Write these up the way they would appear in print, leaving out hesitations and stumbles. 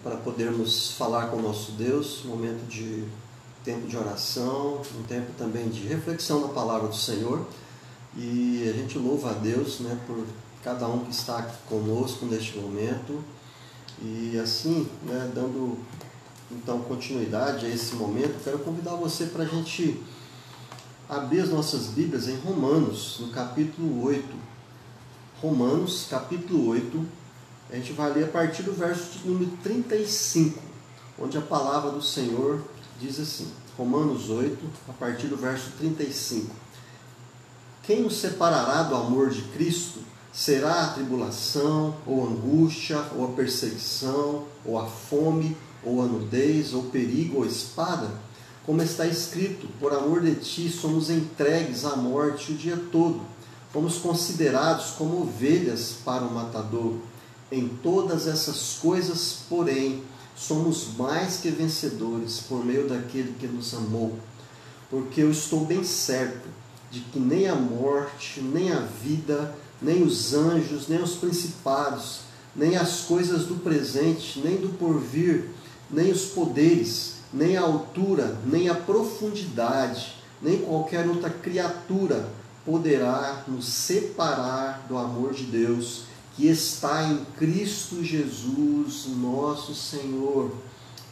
para podermos falar com o nosso Deus, um momento de tempo de oração, um tempo também de reflexão na palavra do Senhor. E a gente louva a Deus, por cada um que está aqui conosco neste momento. E assim, dando então continuidade a esse momento, quero convidar você para a gente abrir as nossas Bíblias em Romanos, no capítulo 8. Romanos, capítulo 8, a gente vai ler a partir do verso de número 35, onde a palavra do Senhor diz assim, Romanos 8, a partir do verso 35. Quem nos separará do amor de Cristo? Será a tribulação, ou a angústia, ou a perseguição, ou a fome, ou a nudez, ou perigo, ou espada? Como está escrito, por amor de ti somos entregues à morte o dia todo. Fomos considerados como ovelhas para o matadouro. Em todas essas coisas, porém, somos mais que vencedores por meio daquele que nos amou. Porque eu estou bem certo de que nem a morte, nem a vida, nem os anjos, nem os principados, nem as coisas do presente, nem do porvir, nem os poderes, nem a altura, nem a profundidade, nem qualquer outra criatura poderá nos separar do amor de Deus, que está em Cristo Jesus, nosso Senhor.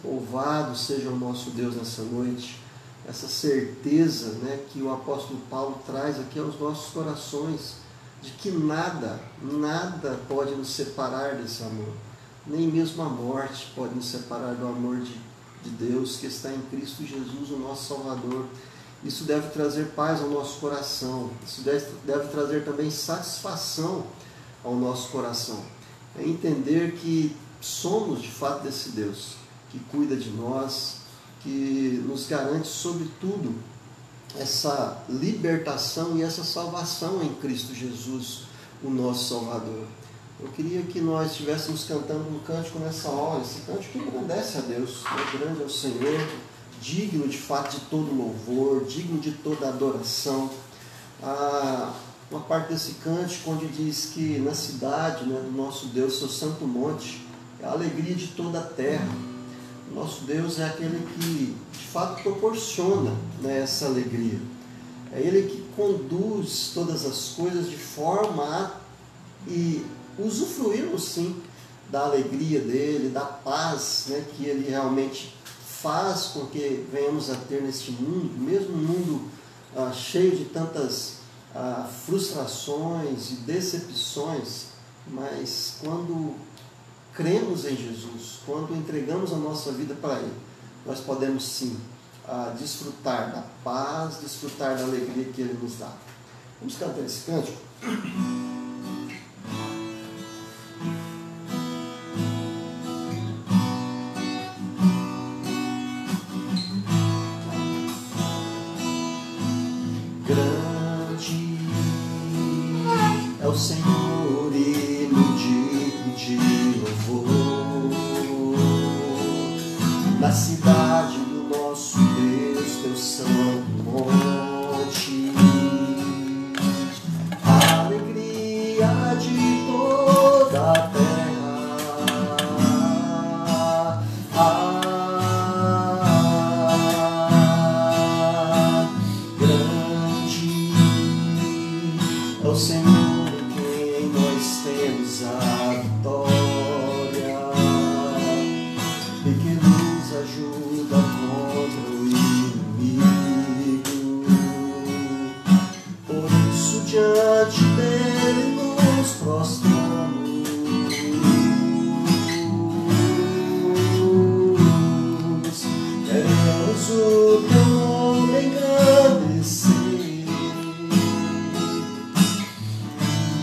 Louvado seja o nosso Deus nessa noite. Essa certeza que o apóstolo Paulo traz aqui aos nossos corações, de que nada pode nos separar desse amor. Nem mesmo a morte pode nos separar do amor de Deus, que está em Cristo Jesus, o nosso Salvador. Isso deve trazer paz ao nosso coração. Isso deve trazer também satisfação ao nosso coração. É entender que somos de fato desse Deus, que cuida de nós, que nos garante sobretudo essa libertação e essa salvação em Cristo Jesus, o nosso Salvador. Eu queria que nós estivéssemos cantando um cântico nessa hora, esse cântico que engrandece a Deus, grande é o Senhor, digno de fato de todo louvor, digno de toda adoração. Uma parte desse cântico onde diz que na cidade do nosso Deus, seu santo monte, é a alegria de toda a terra. O nosso Deus é aquele que de fato proporciona essa alegria. É Ele que conduz todas as coisas de forma a usufruirmos sim da alegria dEle, da paz que Ele realmente faz com que venhamos a ter neste mundo, mesmo um mundo cheio de tantas frustrações e decepções, mas quando cremos em Jesus, quando entregamos a nossa vida para Ele, nós podemos sim desfrutar da paz, desfrutar da alegria que Ele nos dá. Vamos cantar esse cântico? Grande é o Senhor e digno de louvor, na cidade do nosso Deus, teu santo monte, a alegria de toda a terra. Grande é o Senhor em quem nós temos a vitória, e que nos ajuda contra o inimigo. Por isso diante dele nos prostramos, queremos o teu nome engrandecer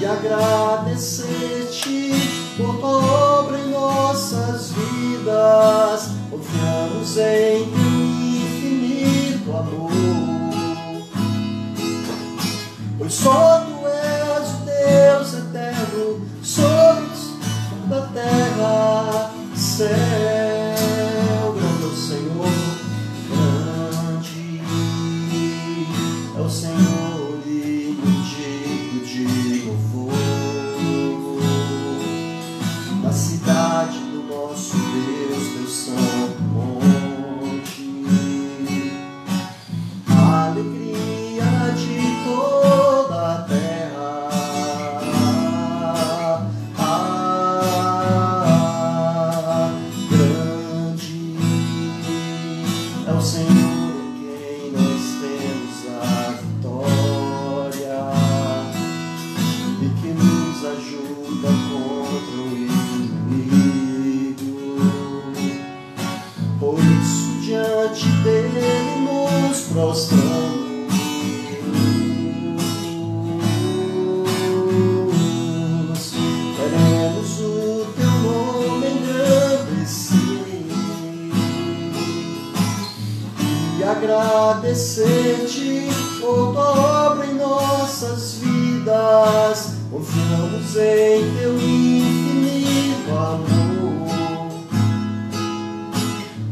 e agradecer-te por tua obra em nossas vidas. Confiamos em teu infinito amor, pois só tu és o Deus eterno sobre toda a terra e céu. Grande é o Senhor, grande é o Senhor e digno de louvor, na cidade do nosso Deus, agradecer-te por tua obra em nossas vidas. Confiamos em teu infinito amor,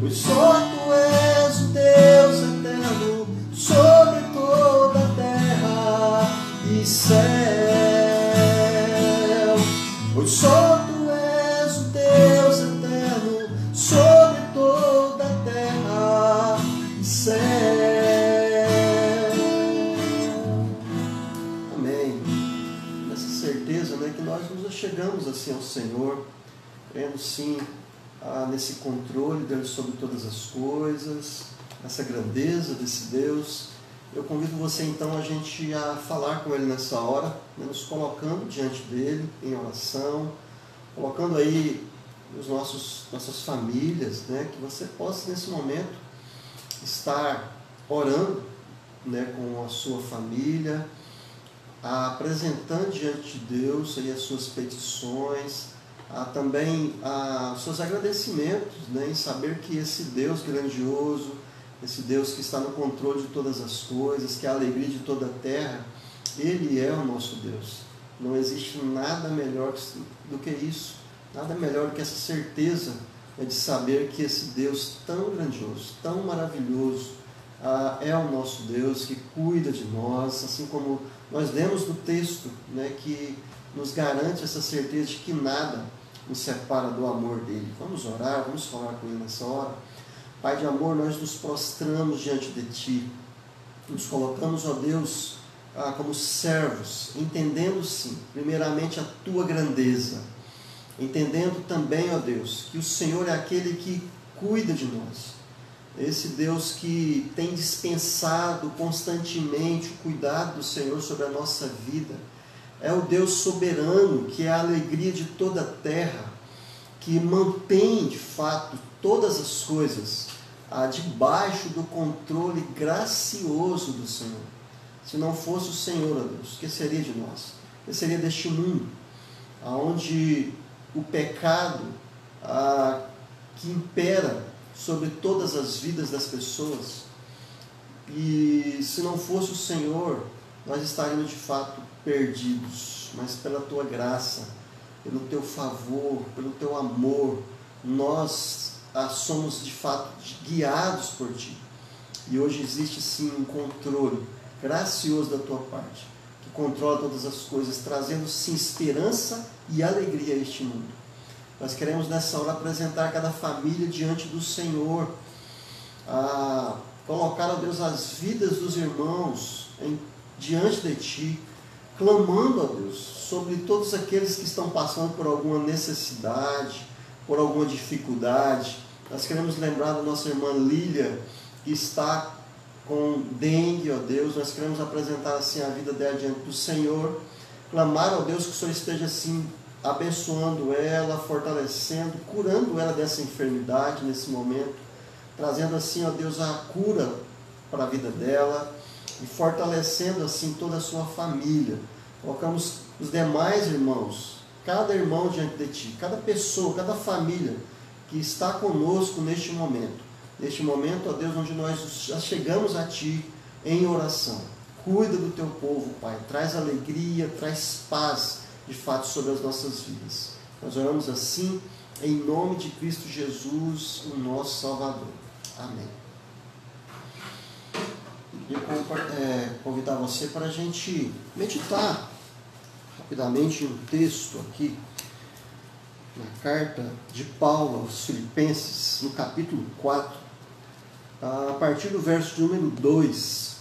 pois só tu és o Deus eterno sobre toda a terra e céu. Pois só tu és o Deus eterno sobre toda a terra e céu. Amém. Nessa certeza, né, que nós nos chegamos assim ao Senhor, crendo sim nesse controle dele sobre todas as coisas, essa grandeza desse Deus. Eu convido você então a gente a falar com Ele nessa hora, né, nos colocando diante dele em oração, colocando aí nossas famílias, né, que você possa nesse momento estar orando, né, com a sua família, apresentando diante de Deus aí as suas petições, também os seus agradecimentos, né, em saber que esse Deus grandioso, esse Deus que está no controle de todas as coisas, que é a alegria de toda a terra, Ele é o nosso Deus. Não existe nada melhor do que isso, nada melhor do que essa certeza de saber que esse Deus tão grandioso, tão maravilhoso, é o nosso Deus que cuida de nós, assim como nós lemos no texto, né, que nos garante essa certeza de que nada nos separa do amor dele. Vamos orar, vamos falar com Ele nessa hora. Pai de amor, nós nos prostramos diante de Ti, nos colocamos, ó Deus, como servos, entendendo sim, primeiramente a Tua grandeza, entendendo também, ó Deus, que o Senhor é aquele que cuida de nós, esse Deus que tem dispensado constantemente o cuidado do Senhor sobre a nossa vida, é o Deus soberano, que é a alegria de toda a terra, que mantém de fato todas as coisas debaixo do controle gracioso do Senhor. Se não fosse o Senhor, ó Deus, o que seria de nós? O que seria deste mundo, onde o pecado que impera sobre todas as vidas das pessoas? E se não fosse o Senhor, nós estaríamos de fato perdidos, mas pela Tua graça, pelo Teu favor, pelo Teu amor, nós somos de fato guiados por Ti. E hoje existe sim um controle gracioso da Tua parte, que controla todas as coisas, trazendo sim esperança e alegria a este mundo. Nós queremos nessa hora apresentar cada família diante do Senhor, colocar, ó Deus, as vidas dos irmãos diante de Ti, clamando, ó Deus, sobre todos aqueles que estão passando por alguma necessidade, por alguma dificuldade. Nós queremos lembrar da nossa irmã Lília, que está com dengue, ó Deus. Nós queremos apresentar assim a vida dela diante do Senhor, clamar, ó Deus, que o Senhor esteja assim abençoando ela, fortalecendo, curando ela dessa enfermidade nesse momento, trazendo assim, ó Deus, a cura para a vida dela e fortalecendo assim toda a sua família. Colocamos os demais irmãos, cada irmão diante de Ti, cada pessoa, cada família que está conosco neste momento. Neste momento, ó Deus, onde nós já chegamos a Ti em oração. Cuida do Teu povo, Pai. Traz alegria, traz paz, de fato, sobre as nossas vidas. Nós oramos assim, em nome de Cristo Jesus, o nosso Salvador. Amém. Eu queria convidar você para a gente meditar rapidamente um texto aqui, na carta de Paulo aos Filipenses, no capítulo 4, a partir do verso de número 2,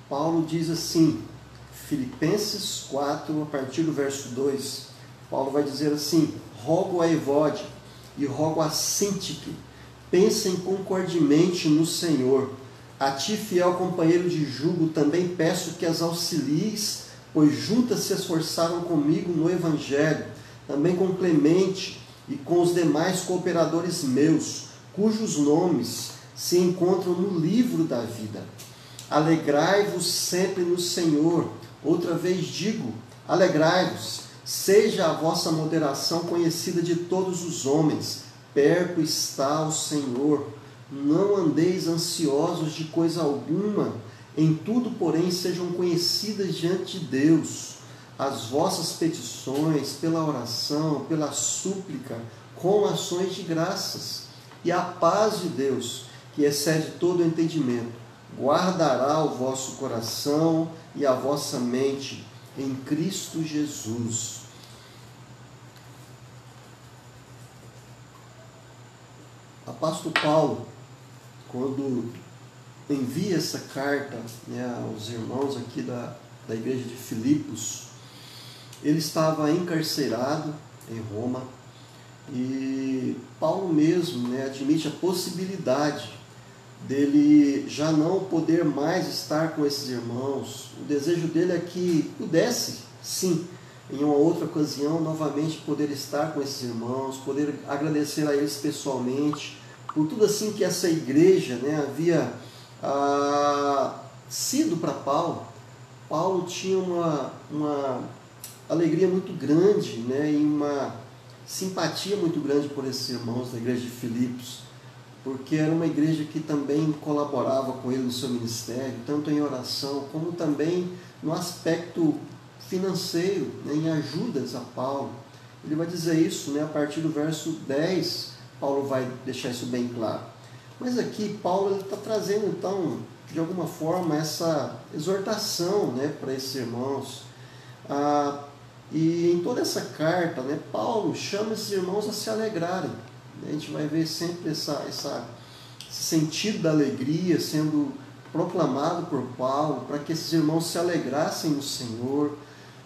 Paulo diz assim, Filipenses 4, a partir do verso 2, Paulo vai dizer assim: rogo a Evódia e rogo a Síntique, pensem concordemente no Senhor. A ti, fiel companheiro de jugo, também peço que as auxilies, pois juntas se esforçaram comigo no Evangelho, também com Clemente e com os demais cooperadores meus, cujos nomes se encontram no livro da vida. Alegrai-vos sempre no Senhor. Outra vez digo, alegrai-vos. Seja a vossa moderação conhecida de todos os homens. Perto está o Senhor. não andeis ansiosos de coisa alguma, em tudo, porém, sejam conhecidas diante de Deus as vossas petições pela oração, pela súplica, com ações de graças. E a paz de Deus, que excede todo o entendimento, guardará o vosso coração e a vossa mente em Cristo Jesus. Apóstolo Paulo, quando envia essa carta, aos irmãos aqui da igreja de Filipos, ele estava encarcerado em Roma, e Paulo mesmo admite a possibilidade dele já não poder mais estar com esses irmãos. O desejo dele é que pudesse, sim, em uma outra ocasião, novamente poder estar com esses irmãos, poder agradecer a eles pessoalmente, por tudo assim que essa igreja havia sido para Paulo. Paulo tinha uma alegria muito grande, e uma simpatia muito grande por esses irmãos da igreja de Filipos, porque era uma igreja que também colaborava com ele no seu ministério, tanto em oração, como também no aspecto financeiro, em ajudas a Paulo. Ele vai dizer isso a partir do verso 10, Paulo vai deixar isso bem claro. Mas aqui Paulo está trazendo então, de alguma forma, essa exortação para esses irmãos. E em toda essa carta, Paulo chama esses irmãos a se alegrarem. A gente vai ver sempre esse sentido da alegria sendo proclamado por Paulo, para que esses irmãos se alegrassem no Senhor,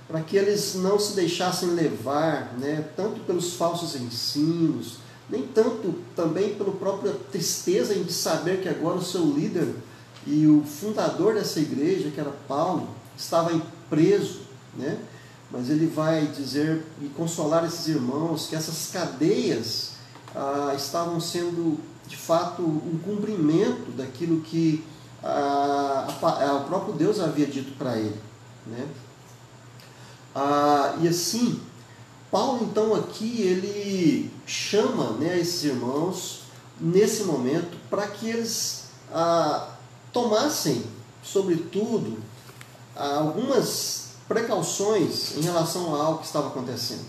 para que eles não se deixassem levar, tanto pelos falsos ensinos, nem tanto também pela própria tristeza de saber que agora o seu líder e o fundador dessa igreja, que era Paulo, estava preso, Mas ele vai dizer e consolar esses irmãos que essas cadeias estavam sendo, de fato, um cumprimento daquilo que o próprio Deus havia dito para ele. E assim, Paulo, então, aqui, ele chama esses irmãos, nesse momento, para que eles tomassem, sobretudo, algumas precauções em relação a algo que estava acontecendo.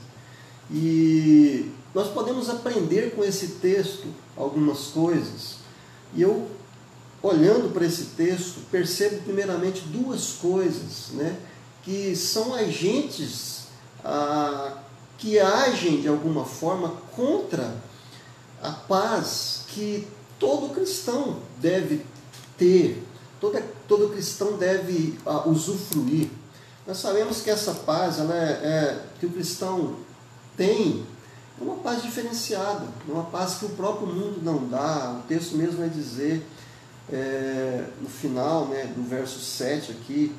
E nós podemos aprender com esse texto algumas coisas. E eu, olhando para esse texto, percebo primeiramente duas coisas, que são agentes que agem de alguma forma contra a paz que todo cristão deve ter, todo cristão deve usufruir. Nós sabemos que essa paz que o cristão tem é uma paz diferenciada, uma paz que o próprio mundo não dá. O texto mesmo vai dizer, no final do verso 7 aqui,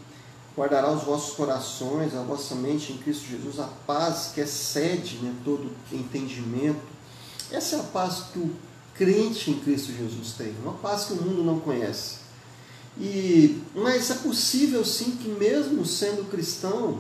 guardará os vossos corações, a vossa mente em Cristo Jesus, a paz que excede todo entendimento. Essa é a paz que o crente em Cristo Jesus tem, uma paz que o mundo não conhece. Mas é possível sim que, mesmo sendo cristão,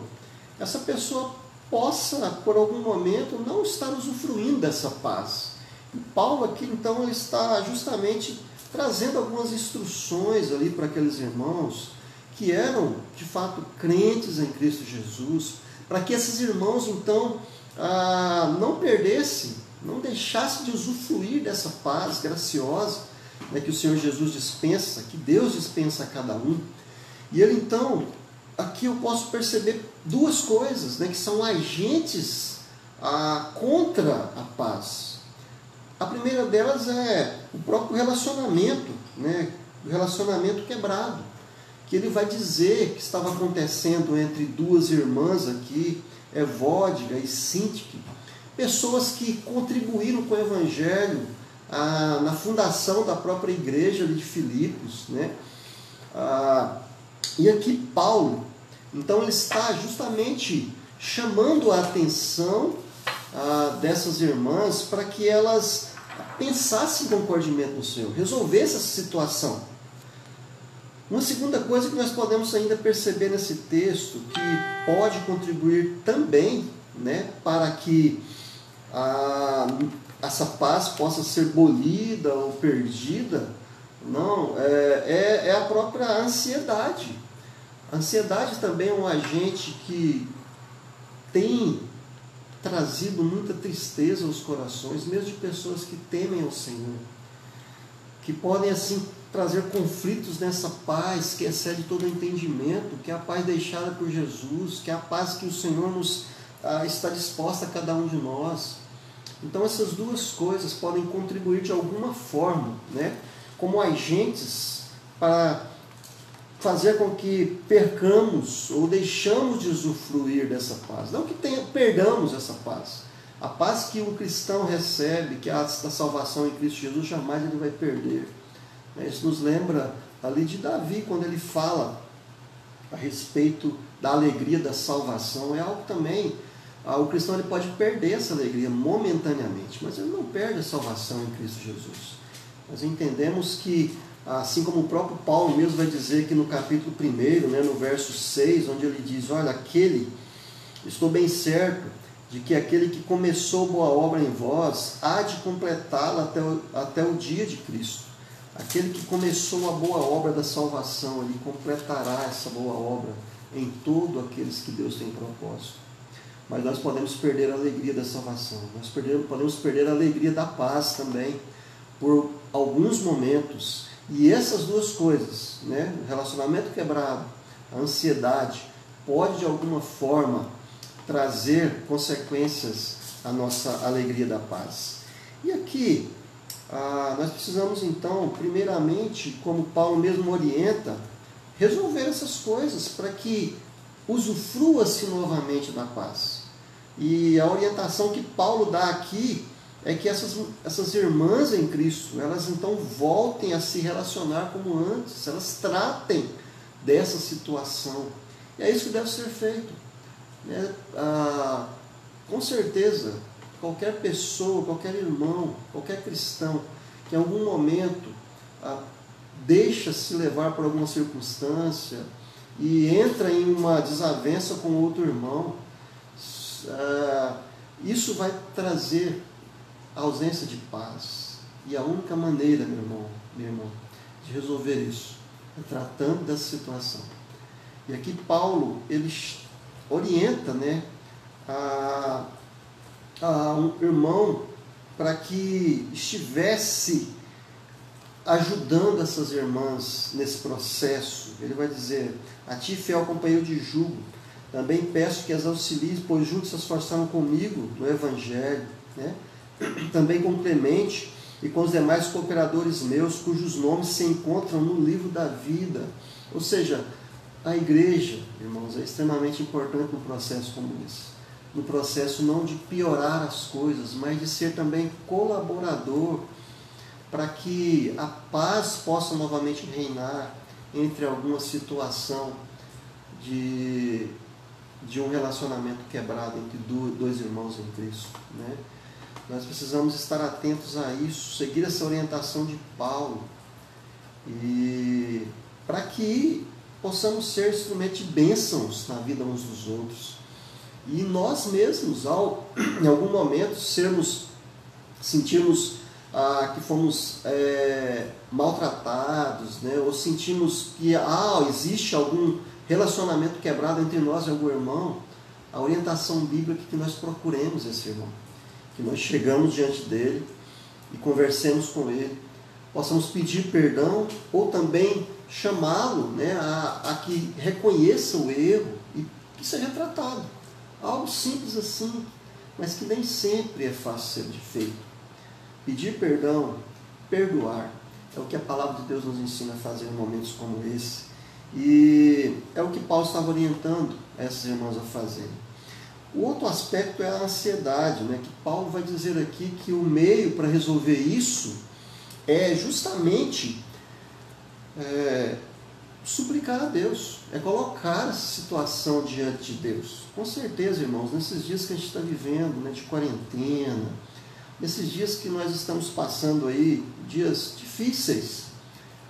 essa pessoa possa, por algum momento, não estar usufruindo dessa paz. E Paulo aqui, então, ele está justamente trazendo algumas instruções ali para aqueles irmãos que eram, de fato, crentes em Cristo Jesus, para que esses irmãos, então, não perdessem, não deixassem de usufruir dessa paz graciosa que o Senhor Jesus dispensa, que Deus dispensa a cada um. E ele, então, aqui eu posso perceber duas coisas, que são agentes contra a paz. A primeira delas é o próprio relacionamento, o relacionamento quebrado, que ele vai dizer que estava acontecendo entre duas irmãs aqui, Evódia e Síntique, pessoas que contribuíram com o Evangelho na fundação da própria igreja de Filipos. E aqui Paulo, então, ele está justamente chamando a atenção dessas irmãs para que elas pensassem com cordialmente no Senhor, resolvessem essa situação. Uma segunda coisa que nós podemos ainda perceber nesse texto, que pode contribuir também para que essa paz possa ser bolida ou perdida. Não, é a própria ansiedade. A ansiedade também é um agente que tem trazido muita tristeza aos corações, mesmo de pessoas que temem ao Senhor, que podem assim trazer conflitos nessa paz que excede todo entendimento, que é a paz deixada por Jesus, que é a paz que o Senhor está disposta a cada um de nós. Então essas duas coisas podem contribuir de alguma forma, né, como agentes para fazer com que percamos ou deixamos de usufruir dessa paz. Não que perdamos essa paz. A paz que um cristão recebe, que é a da salvação em Cristo Jesus, jamais ele vai perder. Isso nos lembra ali de Davi, quando ele fala a respeito da alegria da salvação. É algo também, o cristão ele pode perder essa alegria momentaneamente, mas ele não perde a salvação em Cristo Jesus. Nós entendemos que, assim como o próprio Paulo mesmo vai dizer que no capítulo 1, né, no verso 6, onde ele diz, olha, estou bem certo de que aquele que começou boa obra em vós, há de completá-la até o dia de Cristo. Aquele que começou a boa obra da salvação, ele completará essa boa obra em todos aqueles que Deus tem propósito. Mas nós podemos perder a alegria da salvação, nós podemos perder a alegria da paz também, por alguns momentos. E essas duas coisas, né, o relacionamento quebrado, a ansiedade, pode de alguma forma trazer consequências à nossa alegria da paz. E aqui, nós precisamos então, primeiramente, como Paulo mesmo orienta, resolver essas coisas para que usufrua-se novamente da paz. E a orientação que Paulo dá aqui é que essas irmãs em Cristo, elas então voltem a se relacionar como antes, elas tratem dessa situação. E é isso que deve ser feito. Com certeza, qualquer pessoa, qualquer irmão, qualquer cristão, que em algum momento deixa-se levar por alguma circunstância e entra em uma desavença com outro irmão, isso vai trazer ausência de paz. E a única maneira, meu irmão, minha irmã, de resolver isso é tratando dessa situação. E aqui Paulo, ele orienta, né, a um irmão para que estivesse ajudando essas irmãs nesse processo. Ele vai dizer, a ti, fiel companheiro de jugo, também peço que as auxilies, pois juntos se esforçaram comigo no Evangelho, né? Também com Clemente e com os demais cooperadores meus, cujos nomes se encontram no livro da vida. Ou seja, a igreja, irmãos, é extremamente importante num processo como esse. No processo não de piorar as coisas, mas de ser também colaborador para que a paz possa novamente reinar entre alguma situação de um relacionamento quebrado entre dois irmãos em Cristo, né? Nós precisamos estar atentos a isso, seguir essa orientação de Paulo, e para que possamos ser instrumento de bênçãos na vida uns dos outros. E nós mesmos, em algum momento, sentirmos que fomos maltratados, né? Ou sentimos que existe algum relacionamento quebrado entre nós e algum irmão, a orientação bíblica é que nós procuremos esse irmão, que nós chegamos diante dele e conversemos com ele, possamos pedir perdão ou também chamá-lo, né, a que reconheça o erro e que seja tratado. Algo simples assim, mas que nem sempre é fácil ser feito. Pedir perdão, perdoar, é o que a palavra de Deus nos ensina a fazer em momentos como esse. E é o que Paulo estava orientando essas irmãs a fazer. O outro aspecto é a ansiedade, né? Que Paulo vai dizer aqui que o meio para resolver isso é justamente suplicar a Deus, é colocar essa situação diante de Deus. Com certeza, irmãos, nesses dias que a gente está vivendo, né, de quarentena, nesses dias que nós estamos passando aí, dias difíceis,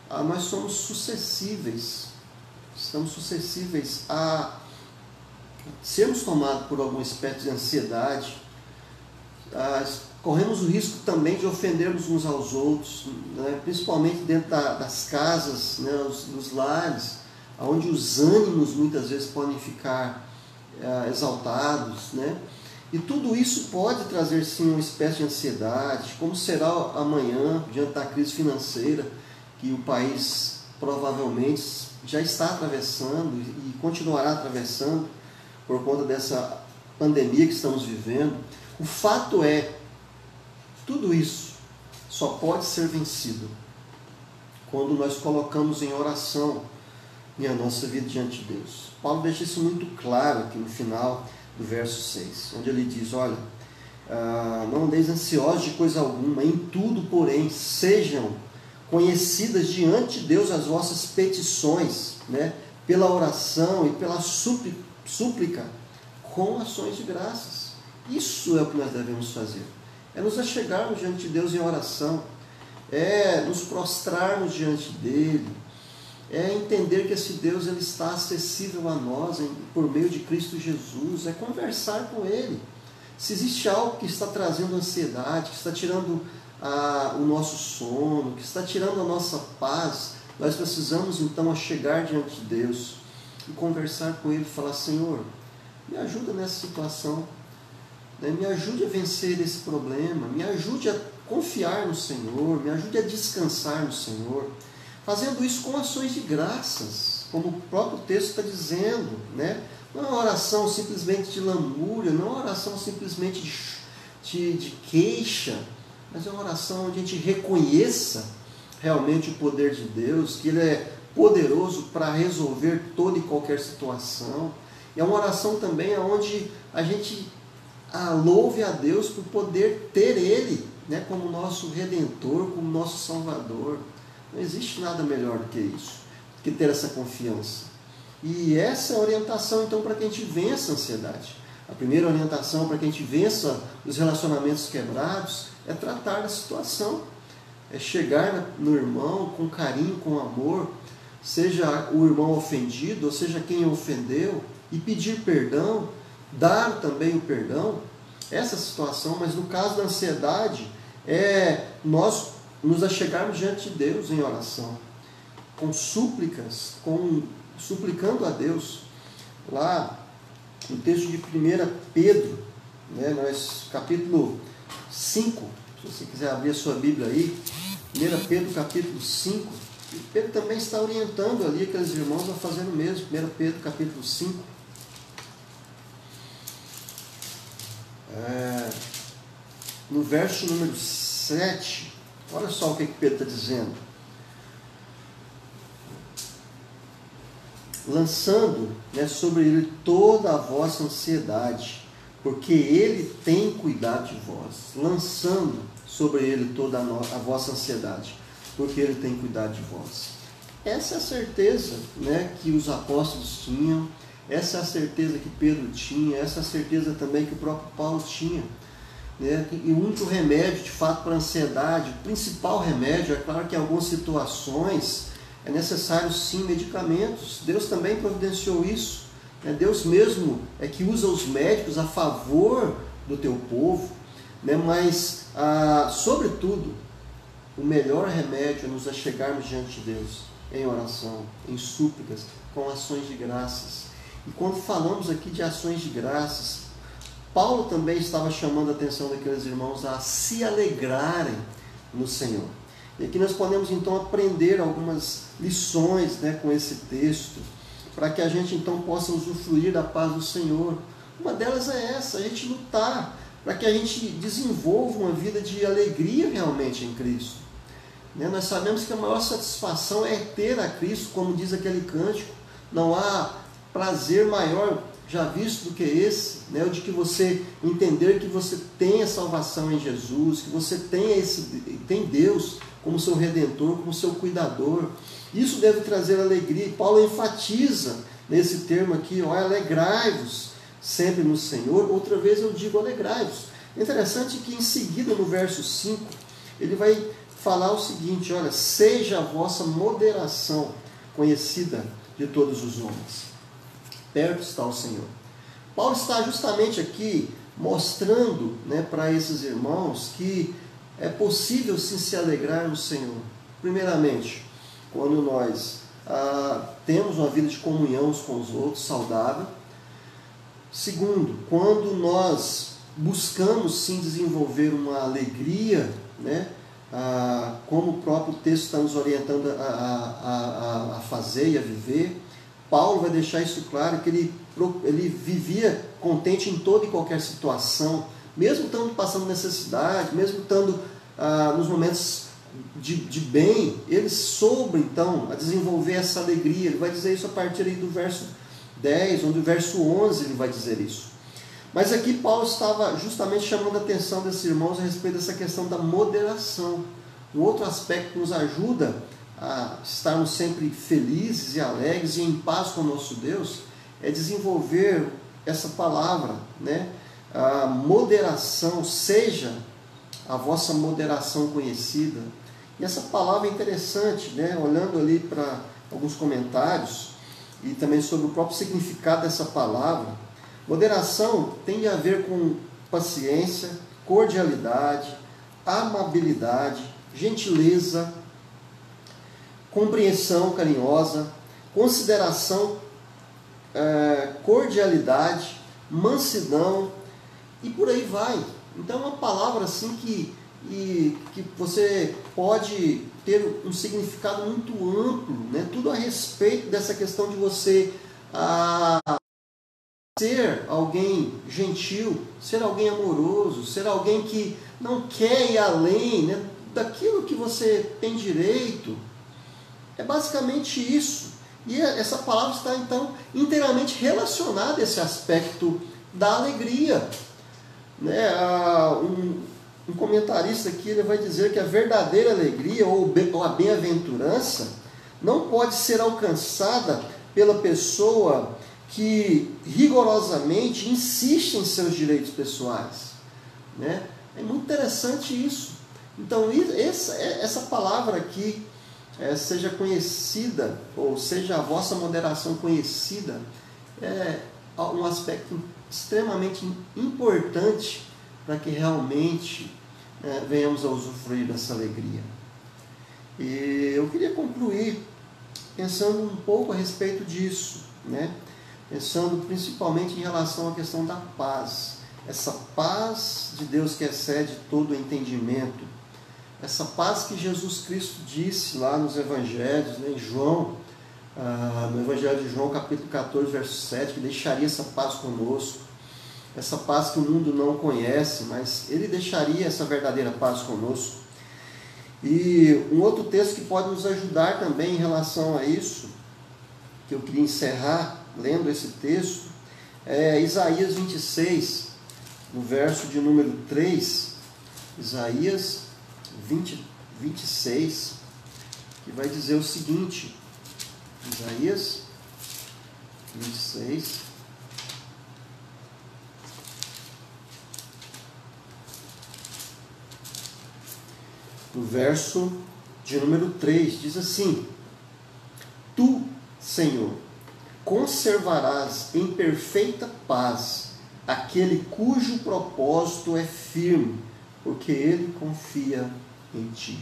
nós somos suscetíveis a sermos tomados por algum espécie de ansiedade, corremos o risco também de ofendermos uns aos outros, né? Principalmente dentro das casas, né? Dos lares, onde os ânimos muitas vezes podem ficar exaltados, né? E tudo isso pode trazer sim uma espécie de ansiedade, como será amanhã, diante da crise financeira que o país provavelmente já está atravessando e continuará atravessando por conta dessa pandemia que estamos vivendo. O fato é, tudo isso só pode ser vencido quando nós colocamos em oração a nossa vida diante de Deus. Paulo deixa isso muito claro aqui no final do verso 6, onde ele diz, olha, não andeis ansiosos de coisa alguma, em tudo, porém, sejam conhecidas diante de Deus as vossas petições, né, pela oração e pela súplica, com ações de graças. Isso é o que nós devemos fazer. É nos achegarmos diante de Deus em oração, é nos prostrarmos diante dEle, é entender que esse Deus ele está acessível a nós por meio de Cristo Jesus, é conversar com Ele. Se existe algo que está trazendo ansiedade, que está tirando o nosso sono, que está tirando a nossa paz, nós precisamos então chegar diante de Deus e conversar com Ele, falar, Senhor, me ajuda nessa situação, né? Me ajude a vencer esse problema, me ajude a confiar no Senhor, me ajude a descansar no Senhor, fazendo isso com ações de graças, como o próprio texto está dizendo, né? Não é uma oração simplesmente de lamúria, não é uma oração simplesmente de queixa, mas é uma oração onde a gente reconheça realmente o poder de Deus, que Ele é poderoso para resolver toda e qualquer situação. E é uma oração também onde a gente louve a Deus por poder ter Ele, né, como nosso Redentor, como nosso Salvador. Não existe nada melhor do que isso, do que ter essa confiança. E essa é a orientação, então, para que a gente vença a ansiedade. A primeira orientação para que a gente vença os relacionamentos quebrados é tratar da situação, é chegar no irmão com carinho, com amor, seja o irmão ofendido, ou seja quem o ofendeu, e pedir perdão, dar também o perdão, essa situação. Mas no caso da ansiedade, é nós nos achegarmos diante de Deus em oração, com súplicas, suplicando a Deus. Lá no texto de 1 Pedro, né, capítulo 5, se você quiser abrir a sua Bíblia aí, 1 Pedro capítulo 5, e Pedro também está orientando ali aqueles irmãos a fazerem o mesmo. 1 Pedro capítulo 5, no verso número 7, olha só o que Pedro está dizendo. Lançando, né, sobre ele toda a vossa ansiedade, porque ele tem cuidado de vós. Lançando sobre ele toda a vossa ansiedade, porque ele tem cuidado de vós. Essa é a certeza, né, que os apóstolos tinham, essa é a certeza que Pedro tinha, essa é a certeza também que o próprio Paulo tinha. Né? E o único remédio, de fato, para a ansiedade, o principal remédio, é claro que em algumas situações é necessário sim medicamentos. Deus também providenciou isso. Né? Deus mesmo é que usa os médicos a favor do teu povo. Né? Mas, sobretudo, o melhor remédio é nos achegarmos diante de Deus em oração, em súplicas, com ações de graças. E quando falamos aqui de ações de graças, Paulo também estava chamando a atenção daqueles irmãos a se alegrarem no Senhor. E aqui nós podemos então aprender algumas lições, né, com esse texto, para que a gente então possa usufruir da paz do Senhor. Uma delas é essa, a gente lutar para que a gente desenvolva uma vida de alegria realmente em Cristo. Né? Nós sabemos que a maior satisfação é ter a Cristo, como diz aquele cântico. Não há prazer maior já visto do que esse, né? O de que você entender que você tem a salvação em Jesus, que você tem Deus como seu Redentor, como seu cuidador. Isso deve trazer alegria. E Paulo enfatiza nesse termo aqui, ó, alegrai-vos sempre no Senhor. Outra vez eu digo alegrai-vos. É interessante que em seguida, no verso 5, ele vai falar o seguinte, olha, seja a vossa moderação conhecida de todos os homens. Perto está o Senhor. Paulo está justamente aqui mostrando, né, para esses irmãos que é possível sim se alegrar no Senhor. Primeiramente, quando nós temos uma vida de comunhão uns com os outros, saudável. Segundo, quando nós buscamos sim desenvolver uma alegria, né, como o próprio texto está nos orientando a fazer e a viver. Paulo vai deixar isso claro, que ele vivia contente em toda e qualquer situação, mesmo estando passando necessidade, mesmo estando nos momentos de bem, ele soube então a desenvolver essa alegria. Ele vai dizer isso a partir aí do verso 10, onde o verso 11 ele vai dizer isso. Mas aqui Paulo estava justamente chamando a atenção desses irmãos a respeito dessa questão da moderação. Um outro aspecto que nos ajuda a estarmos sempre felizes e alegres e em paz com o nosso Deus é desenvolver essa palavra, né? A moderação, seja a vossa moderação conhecida. E essa palavra é interessante, né? Olhando ali para alguns comentários e também sobre o próprio significado dessa palavra. Moderação tem a ver com paciência, cordialidade, amabilidade, gentileza, compreensão carinhosa, consideração, cordialidade, mansidão e por aí vai. Então é uma palavra assim que você pode ter um significado muito amplo, né? Tudo a respeito dessa questão de você ser alguém gentil, ser alguém amoroso, ser alguém que não quer ir além, né, daquilo que você tem direito. É basicamente isso. E essa palavra está então inteiramente relacionada a esse aspecto da alegria, né? Um comentarista aqui ele vai dizer que a verdadeira alegria ou a bem-aventurança não pode ser alcançada pela pessoa que rigorosamente insiste em seus direitos pessoais, né? É muito interessante isso. Então essa palavra aqui, seja conhecida, ou seja a vossa moderação conhecida, é um aspecto extremamente importante para que realmente venhamos a usufruir dessa alegria. E eu queria concluir pensando um pouco a respeito disso, né? Pensando principalmente em relação à questão da paz. Essa paz de Deus que excede todo o entendimento. Essa paz que Jesus Cristo disse lá nos Evangelhos, né, em João, no Evangelho de João, capítulo 14, verso 7, que deixaria essa paz conosco. Essa paz que o mundo não conhece, mas Ele deixaria essa verdadeira paz conosco. E um outro texto que pode nos ajudar também em relação a isso, que eu queria encerrar lendo esse texto, é Isaías 26, no verso de número 3, Isaías 26, que vai dizer o seguinte, Isaías 26, no verso de número 3, diz assim: Tu, Senhor, conservarás em perfeita paz aquele cujo propósito é firme, porque ele confia em ti.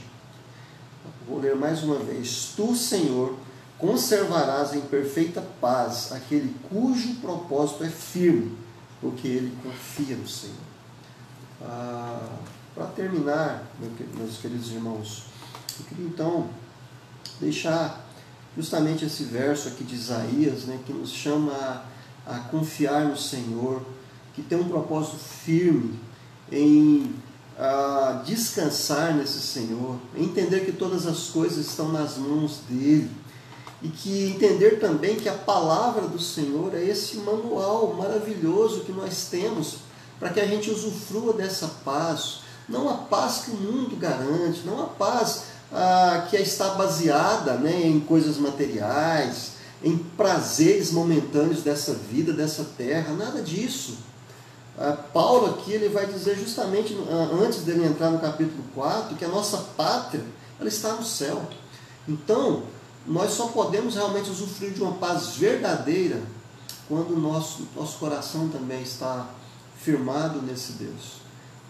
Vou ler mais uma vez. Tu, Senhor, conservarás em perfeita paz aquele cujo propósito é firme, porque ele confia no Senhor. Para terminar, meus queridos irmãos, eu queria então deixar justamente esse verso aqui de Isaías, né, que nos chama a confiar no Senhor, que tem um propósito firme em descansar nesse Senhor, entender que todas as coisas estão nas mãos dEle, e que entender também que a palavra do Senhor é esse manual maravilhoso que nós temos para que a gente usufrua dessa paz, não a paz que o mundo garante, não a paz que está baseada, né, em coisas materiais, em prazeres momentâneos dessa vida, dessa terra, nada disso. Paulo aqui ele vai dizer justamente, antes dele entrar no capítulo 4, que a nossa pátria ela está no céu. Então, nós só podemos realmente usufruir de uma paz verdadeira quando o nosso coração também está firmado nesse Deus,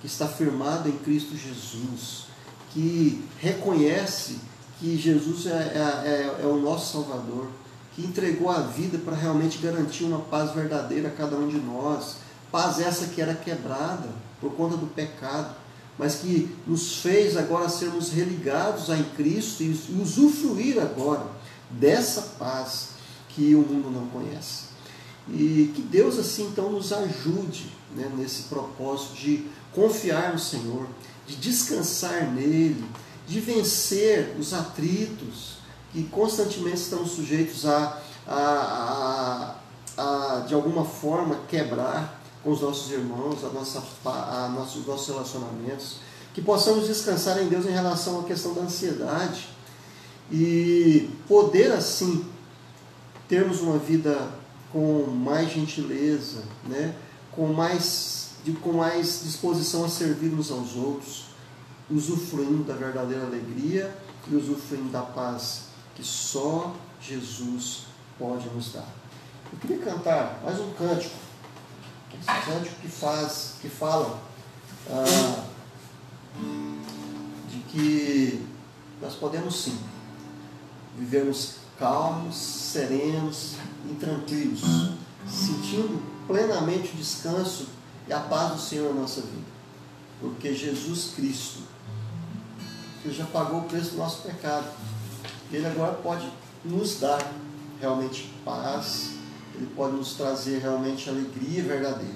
que está firmado em Cristo Jesus, que reconhece que Jesus é o nosso Salvador, que entregou a vida para realmente garantir uma paz verdadeira a cada um de nós, paz essa que era quebrada por conta do pecado, mas que nos fez agora sermos religados em Cristo e usufruir agora dessa paz que o mundo não conhece. E que Deus assim então nos ajude, né, nesse propósito de confiar no Senhor, de descansar nele, de vencer os atritos que constantemente estamos sujeitos a de alguma forma quebrar com os nossos irmãos, os nossos relacionamentos, que possamos descansar em Deus em relação à questão da ansiedade e poder assim termos uma vida com mais gentileza, né? com mais disposição a servir uns aos outros, usufruindo da verdadeira alegria e usufruindo da paz que só Jesus pode nos dar. Eu queria cantar mais um cântico, esse cântico que fala de que nós podemos sim vivermos calmos, serenos e tranquilos, sentindo plenamente o descanso e a paz do Senhor na nossa vida, porque Jesus Cristo, Ele já pagou o preço do nosso pecado, Ele agora pode nos dar realmente paz, Ele pode nos trazer realmente alegria verdadeira.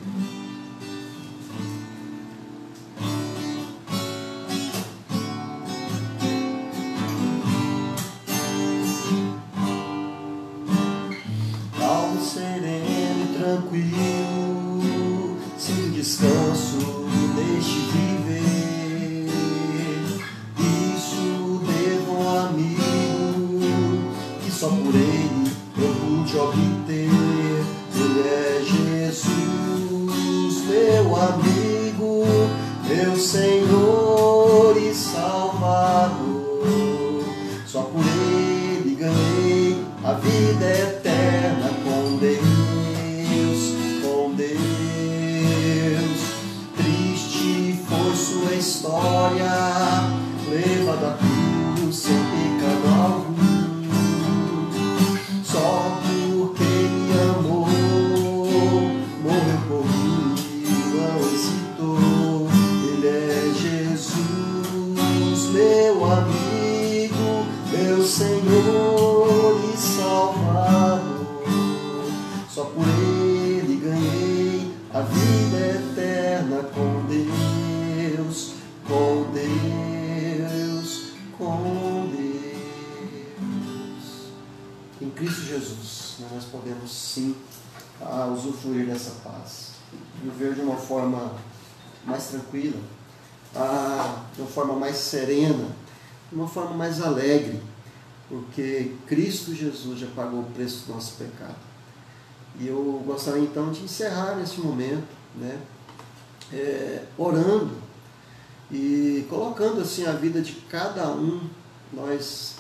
Calmo, sereno e tranquilo, sem descanso, deixe viver. Isso devo a um amigo que só por ele eu pude obter. Ele é Jesus, meu amigo, meu Senhor e Salvador. Só por ele ganhei a vida eterna com Deus, com Deus. Triste foi sua história, levada à cruz sem pecado algum. Só porque me amou, morreu por mim, não hesitou. Ele é Jesus, meu amigo, meu Senhor e Salvador. Só por ele ganhei a vida eterna com Deus, com Deus, com Deus. Em Cristo Jesus, nós podemos sim usufruir dessa paz, viver de uma forma mais tranquila, de uma forma mais serena, de uma forma mais alegre, porque Cristo Jesus já pagou o preço do nosso pecado. E eu gostaria então de encerrar esse momento, né, orando e colocando assim a vida de cada um. Nós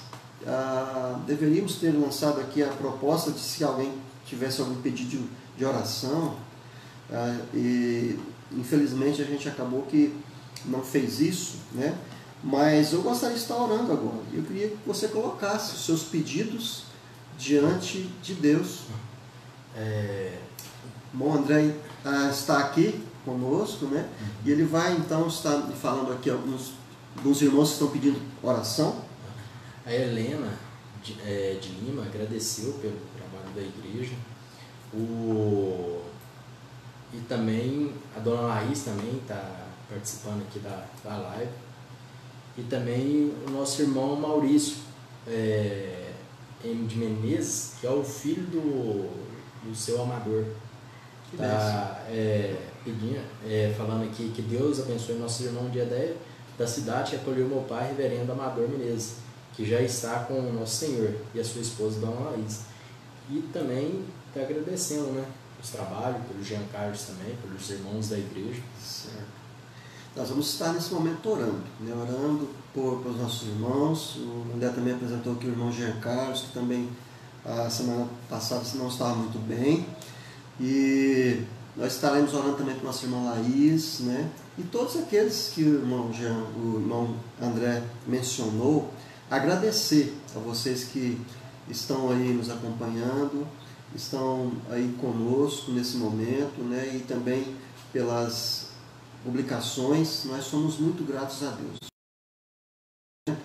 deveríamos ter lançado aqui a proposta de se alguém tivesse algum pedido de oração, e infelizmente a gente acabou que não fez isso, né? Mas eu gostaria de estar orando agora. Eu queria que você colocasse os seus pedidos diante de Deus. Bom, André está aqui conosco, né? E ele vai então estar falando aqui alguns irmãos que estão pedindo oração. A Helena de Lima agradeceu pelo trabalho da igreja. E também a dona Laís também está participando aqui da live. E também o nosso irmão Maurício M. de Menezes, que é o filho do seu Amador. Está falando aqui que Deus abençoe nosso irmão Diedé da cidade que acolheu meu pai, reverendo Amador Menezes, que já está com o nosso Senhor, e a sua esposa, Dona Laís. E também está agradecendo, né, os trabalhos, pelo Jean Carlos também, pelos irmãos da igreja. Certo. Nós vamos estar nesse momento orando, né? Orando por os nossos irmãos. O André também apresentou aqui o irmão Jean Carlos, que também a semana passada não estava muito bem. E Nós estaremos orando também com nossa irmã Laís, né? E todos aqueles que o irmão André mencionou, agradecer a vocês que estão aí nos acompanhando, estão aí conosco nesse momento, né? E também pelas publicações, nós somos muito gratos a Deus.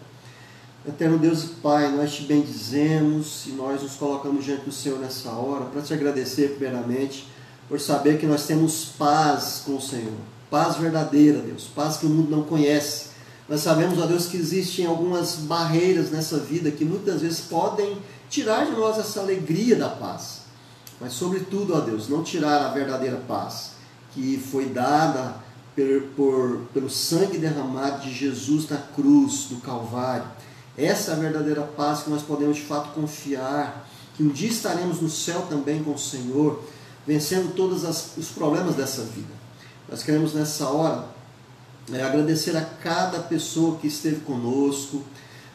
Eterno Deus e Pai, nós te bendizemos e nós nos colocamos diante do Senhor nessa hora para te agradecer primeiramente por saber que nós temos paz com o Senhor, paz verdadeira, Deus, paz que o mundo não conhece. Nós sabemos, ó Deus, que existem algumas barreiras nessa vida que muitas vezes podem tirar de nós essa alegria da paz, mas sobretudo, ó Deus, não tirar a verdadeira paz que foi dada pelo sangue derramado de Jesus na cruz do Calvário. Essa é a verdadeira paz que nós podemos de fato confiar, que um dia estaremos no céu também com o Senhor, vencendo todos os problemas dessa vida. Nós queremos nessa hora agradecer a cada pessoa que esteve conosco,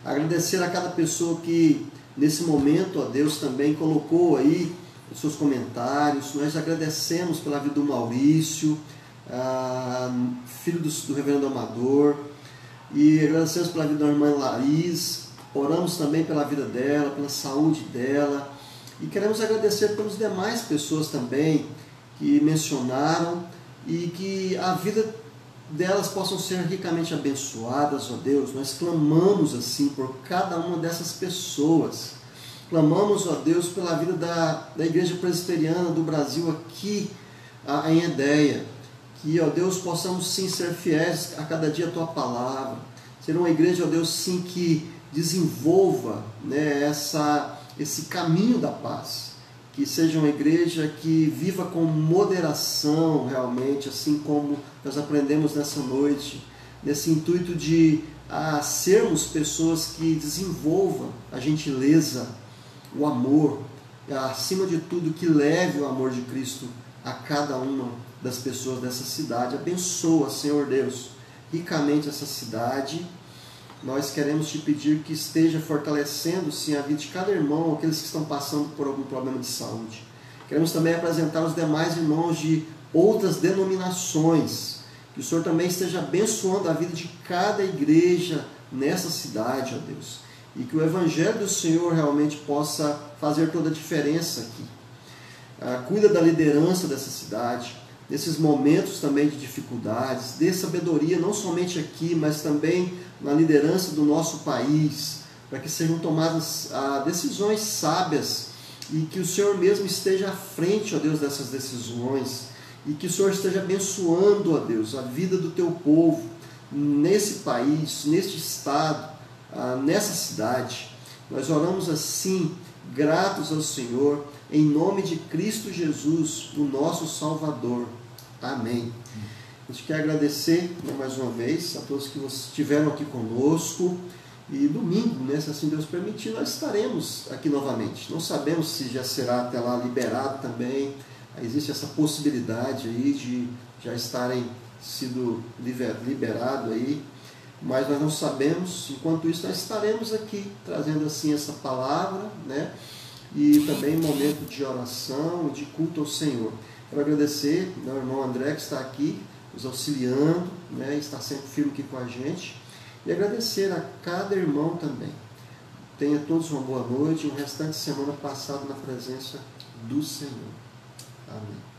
agradecer a cada pessoa que nesse momento, ó Deus, também colocou aí os seus comentários. Nós agradecemos pela vida do Maurício, filho do reverendo Amador, e agradecemos pela vida da irmã Laís, oramos também pela vida dela, pela saúde dela, e queremos agradecer pelas demais pessoas também que mencionaram e que a vida delas possam ser ricamente abençoadas, ó Deus. Nós clamamos assim por cada uma dessas pessoas, clamamos, ó Deus, pela vida da Igreja Presbiteriana do Brasil aqui em Edéia, que, ó Deus, possamos sim ser fiéis a cada dia a Tua Palavra, ser uma igreja, ó Deus, sim, que desenvolva, né, esse caminho da paz, que seja uma igreja que viva com moderação realmente, assim como nós aprendemos nessa noite, nesse intuito de sermos pessoas que desenvolvam a gentileza, o amor, acima de tudo, que leve o amor de Cristo a cada uma das pessoas dessa cidade. Abençoa, Senhor Deus, ricamente essa cidade. Nós queremos te pedir que esteja fortalecendo, sim, a vida de cada irmão, aqueles que estão passando por algum problema de saúde. Queremos também apresentar os demais irmãos de outras denominações, que o Senhor também esteja abençoando a vida de cada igreja nessa cidade, ó Deus, e que o Evangelho do Senhor realmente possa fazer toda a diferença aqui. Cuida da liderança dessa cidade, nesses momentos também de dificuldades, dê sabedoria não somente aqui, mas também na liderança do nosso país, para que sejam tomadas decisões sábias e que o Senhor mesmo esteja à frente, ó Deus, dessas decisões, e que o Senhor esteja abençoando, ó Deus, a vida do teu povo nesse país, neste estado, nessa cidade. Nós oramos assim, gratos ao Senhor, em nome de Cristo Jesus, o nosso Salvador. Amém. A gente quer agradecer, né, mais uma vez a todos que estiveram aqui conosco. E domingo, né, se assim Deus permitir, nós estaremos aqui novamente. Não sabemos se já será até lá liberado também. Existe essa possibilidade aí de já estarem sido liberado aí, mas nós não sabemos. Enquanto isso, nós estaremos aqui trazendo assim essa palavra, né? E também momento de oração e de culto ao Senhor. Quero agradecer ao irmão André, que está aqui nos auxiliando, né? Está sempre firme aqui com a gente, e agradecer a cada irmão também. Tenha todos uma boa noite e um restante de semana passado na presença do Senhor. Amém.